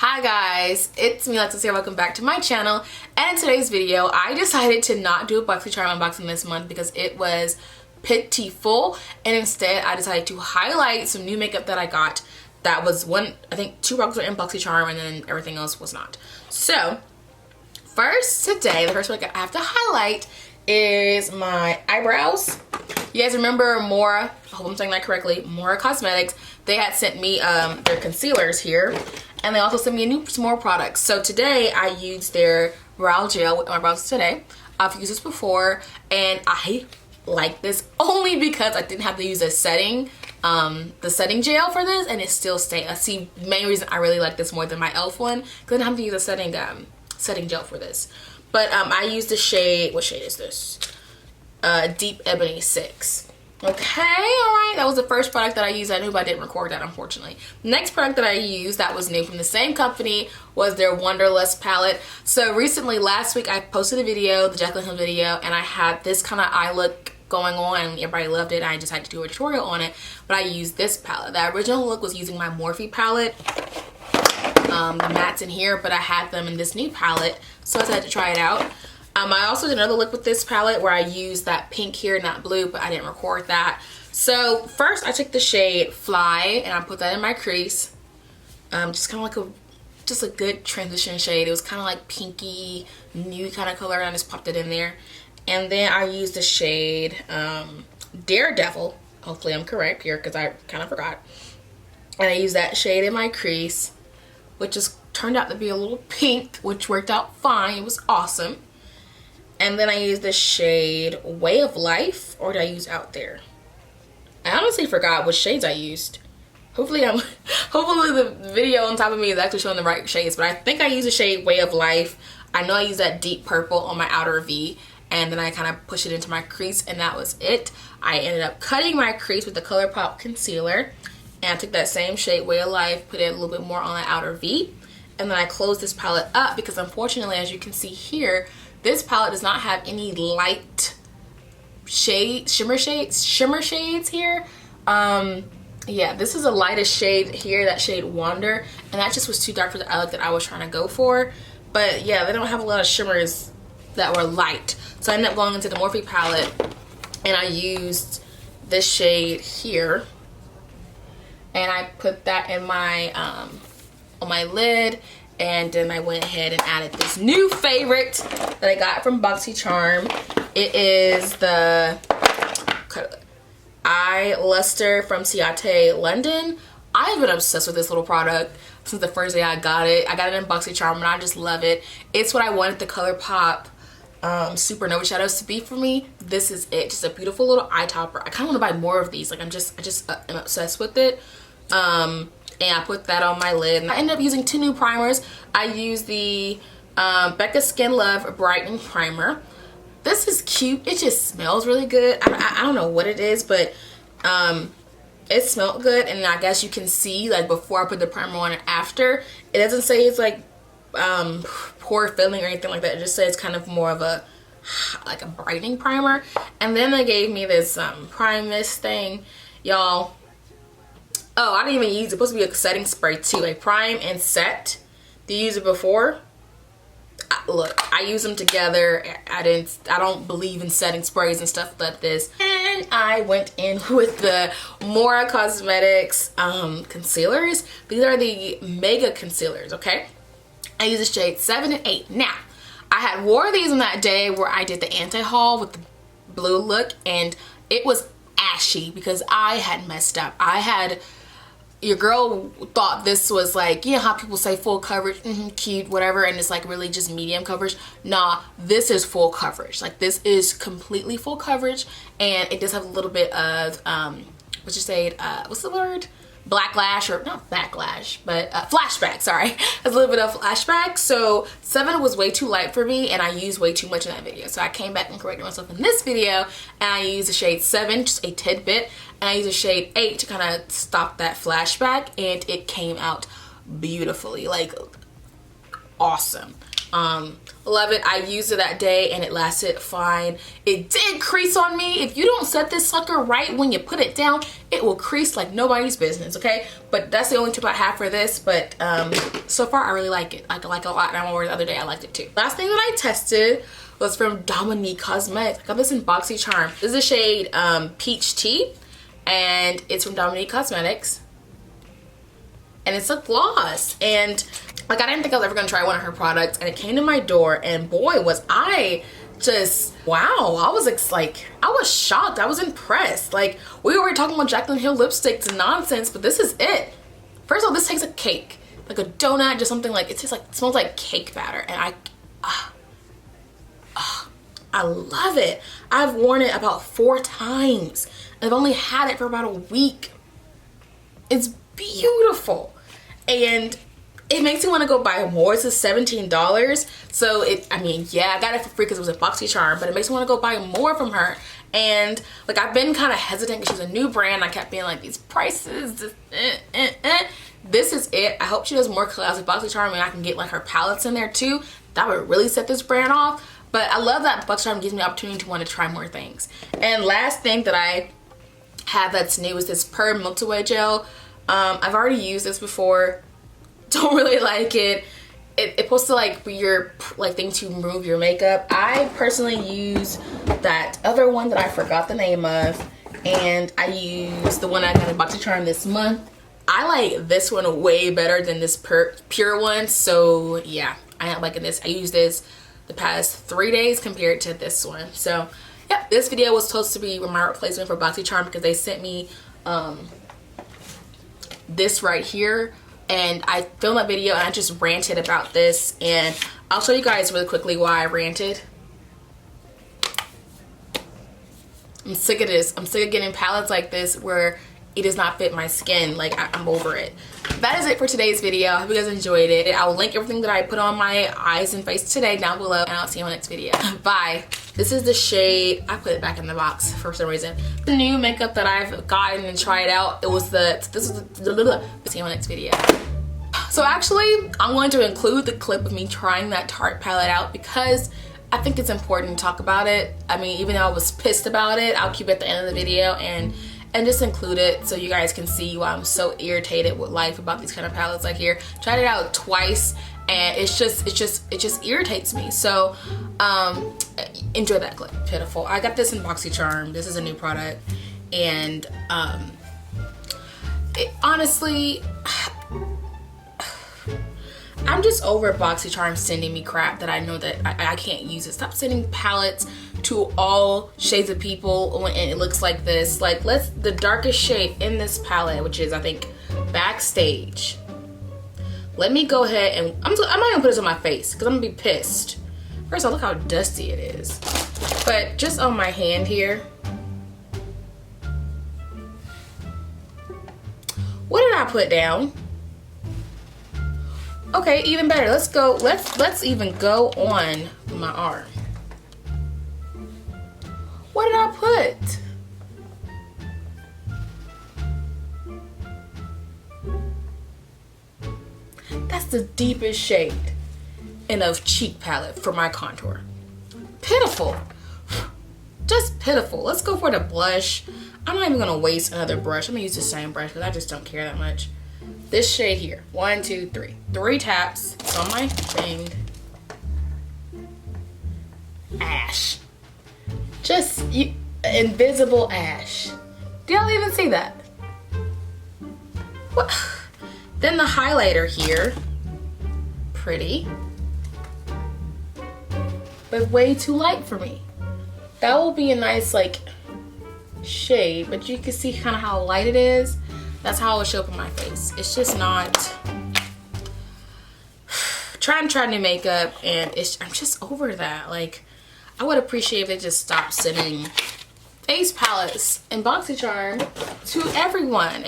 Hi guys, it's me Alexis here. Welcome back to my channel. And in today's video, I decided to not do a Boxycharm unboxing this month because it was pitiful, and instead I decided to highlight some new makeup that I got. That was I think 2 products were in Boxycharm and then everything else was not. So first today, the first product I have to highlight is my eyebrows. You guys remember Moira, I hope I'm saying that correctly, Moira Cosmetics. They had sent me their concealers here, and they also sent me some more products. So today I used their brow gel with my brows today. I've used this before and I like this only because I didn't have to use a setting gel for this, and it still stayed. That's the main reason I really like this more than my e.l.f. one, because I didn't have to use a setting gel for this. But I used the shade, what shade is this? Deep Ebony 6. Okay, alright, that was the first product that I used. I knew, but I didn't record that, unfortunately. Next product that I used that was new from the same company was their Wanderlust palette. So recently, last week, I posted a video, the Jaclyn Hill video, and I had this kind of eye look going on, and everybody loved it. I decided to do a tutorial on it, but I used this palette. The original look was using my Morphe palette, the mattes in here, but I had them in this new palette, so I decided to try it out. I also did another look with this palette where I used that pink here, not blue, but I didn't record that. So first I took the shade Fly and I put that in my crease. Just kind of like a good transition shade. It was kind of like pinky, nude kind of color, and I just popped it in there. And then I used the shade Daredevil. Hopefully I'm correct here because I kind of forgot. And I used that shade in my crease, which just turned out to be a little pink, which worked out fine. It was awesome. And then I used the shade Way of Life, or did I use Out There? I honestly forgot what shades I used. Hopefully the video on top of me is actually showing the right shades, but I think I used the shade Way of Life. I know I used that deep purple on my outer V, and then I kind of pushed it into my crease, and that was it. I ended up cutting my crease with the ColourPop concealer, and I took that same shade Way of Life, put it a little bit more on the outer V, and then I closed this palette up because unfortunately, as you can see here, this palette does not have any light shimmer shades here. Yeah, this is the lightest shade here, that shade Wander, and that just was too dark for the eye look that I was trying to go for. But yeah, they don't have a lot of shimmers that were light. So I ended up going into the Morphe palette, and I used this shade here, and I put that in my on my lid. And then I went ahead and added this new favorite that I got from Boxycharm. It is the Eye Luster from Ciate London. I've been obsessed with this little product since the first day I got it. I got it in Boxycharm and I just love it. It's what I wanted the ColourPop Supernova shadows to be for me. This is it. Just a beautiful little eye topper. I kind of want to buy more of these. Like I'm obsessed with it. And I put that on my lid. And I ended up using 2 new primers. I used the Becca Skin Love Brightening Primer. This is cute. It just smells really good. I don't know what it is, but it smelled good. And I guess you can see, like, before I put the primer on and after, it doesn't say it's like pore filling or anything like that. It just says it's kind of more of a like a brightening primer. And then they gave me this prime mist thing, y'all. Oh, I didn't even use it. It's supposed to be a setting spray too. A prime and set. Did you use it before? Look, I use them together. I don't believe in setting sprays and stuff like this. And I went in with the Moira Cosmetics concealers. These are the mega concealers, okay? I use the shade 7 and 8. Now, I had wore these on that day where I did the anti-haul with the blue look, and it was ashy because I had messed up. Your girl thought this was like, you know how people say full coverage, cute, whatever, and it's like really just medium coverage. Nah, this is full coverage. Like, this is completely full coverage, and it does have a little bit of, what's the word? Backlash, or not backlash, but flashback, sorry. A little bit of flashback. So 7 was way too light for me, and I used way too much in that video. So I came back and corrected myself in this video, and I used the shade 7, just a tidbit, and I used the shade 8 to kind of stop that flashback, and it came out beautifully, like awesome. Love it. I used it that day and it lasted fine. It did crease on me. If you don't set this sucker right when you put it down, it will crease like nobody's business, okay? But that's the only tip I have for this. But so far I really like it. I like it a lot, and I wore it the other day. I liked it too. Last thing that I tested was from Dominique Cosmetics. I got this in Boxycharm. This is the shade Peach Tea, and it's from Dominique Cosmetics. And it's a gloss, and like I didn't think I was ever gonna try one of her products, and it came to my door, and boy was I just, wow, I was shocked. I was impressed. Like, we were talking about Jaclyn Hill lipsticks and nonsense, but this is it. First of all, this tastes like cake, like a donut, just something like, it tastes like, it smells like cake batter, and I love it. I've worn it about 4 times. I've only had it for about a week. It's beautiful, and it makes me want to go buy more. It's $17, so I mean, yeah, I got it for free because it was a Boxycharm, but it makes me want to go buy more from her. And like, I've been kind of hesitant because she's a new brand. I kept being like, these prices, This is it. I hope she does more collabs with Boxycharm, and I can get like her palettes in there too. That would really set this brand off. But I love that Boxycharm gives me the opportunity to want to try more things. And last thing that I have that's new is this Per Multi-Way Gel. I've already used this before. Don't really like it. It's supposed to like be your like thing to remove your makeup. I personally use that other one that I forgot the name of, and I use the one I got in Boxycharm this month. I like this one way better than this pure one, so yeah, I am liking this. I used this the past 3 days compared to this one. So yeah, this video was supposed to be my replacement for Boxycharm because they sent me this right here, and I filmed that video and I just ranted about this, and I'll show you guys really quickly why I ranted. I'm sick of this. I'm sick of getting palettes like this where it does not fit my skin. Like, I'm over it. That is it for today's video. I hope you guys enjoyed it. I will link everything that I put on my eyes and face today down below, and I'll see you in the next video. Bye. This is the shade, I put it back in the box for some reason. The new makeup that I've gotten and tried out, it was see you in the next video. So actually, I'm going to include the clip of me trying that Tarte palette out because I think it's important to talk about it. I mean, even though I was pissed about it, I'll keep it at the end of the video and just include it so you guys can see why I'm so irritated with life about these kind of palettes. Like here, tried it out twice, and it just irritates me. So enjoy that clip. Pitiful. I got this in Boxycharm. This is a new product, and honestly, I'm just over Boxycharm sending me crap that I know that I can't use it. Stop sending palettes to all shades of people and it looks like this. Like, the darkest shade in this palette, which is I think Backstage. Let me go ahead and I'm not gonna put this on my face because I'm gonna be pissed. First of all, look how dusty it is. But just on my hand here. What did I put down? Okay, even better. Let's go. Let's even go on my arm. What did I put? That's the deepest shade in a cheek palette for my contour. Pitiful. Just pitiful. Let's go for the blush. I'm not even gonna waste another brush. I'm gonna use the same brush because I just don't care that much. This shade here, 1, 2, 3. 3 taps. It's on my thing. Ash. Just invisible ash. Do y'all even see that? What? Then the highlighter here. Pretty. But way too light for me. That will be a nice like shade, but you can see kind of how light it is. That's how it will show up on my face. It's just not. Try new makeup, and I'm just over that. Like, I would appreciate if they just stopped sending face palettes and Boxycharm to everyone.